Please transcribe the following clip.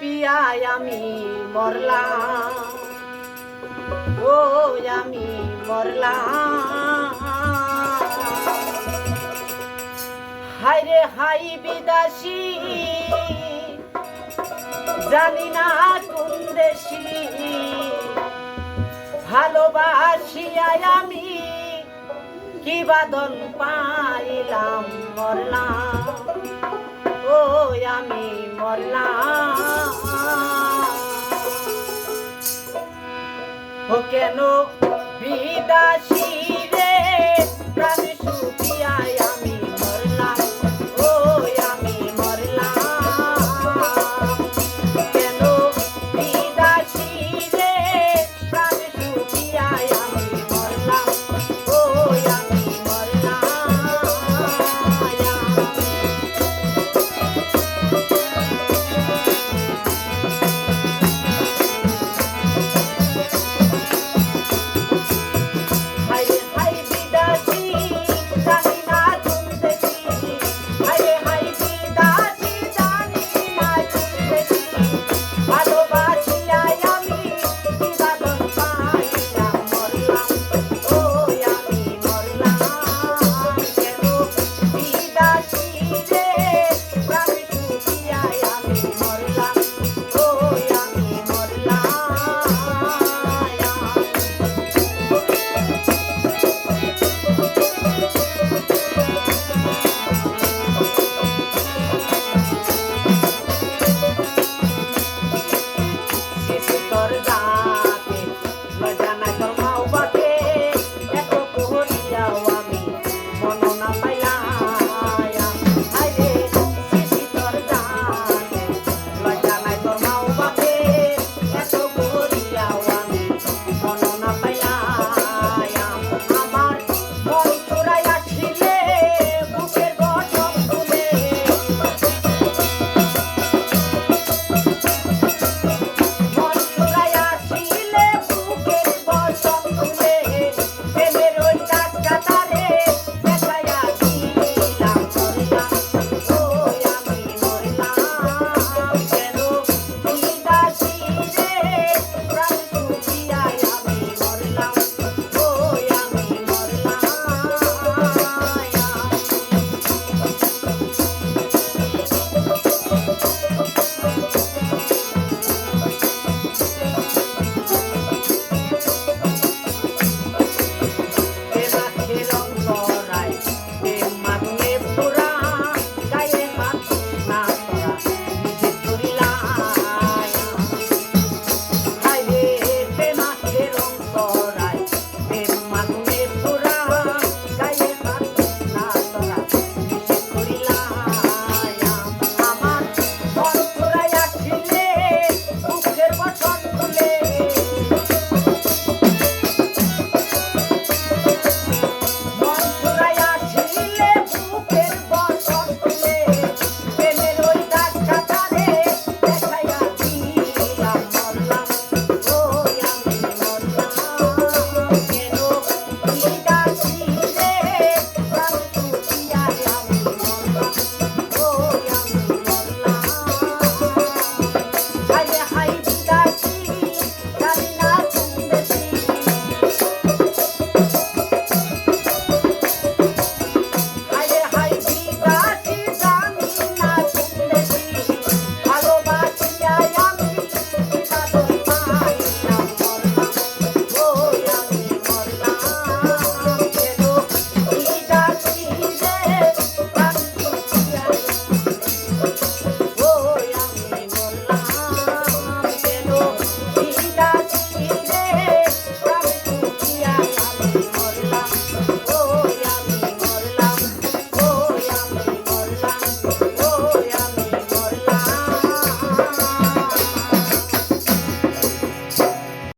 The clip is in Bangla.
পিয়ায় আমি মরলাম, ও আমি মরলাম। হায় রে হাই বিদাসী, জানি না কোন দেশি, ভালোবাসিয়ায় আমি কি বাদন পাইলাম, মরলাম, ও আমি মরলাম। ও কেন বিদাসী রে প্রাণ সুখিয়ায় আমি মরলাম, ও আমি মরলাম। কেন বিদাসী রে প্রাণ সুখিয়ায় আমি মরলাম, ও আমি মরলাম। হায় রে হায় বিদাসী, জানি না কোন দেশি, হায়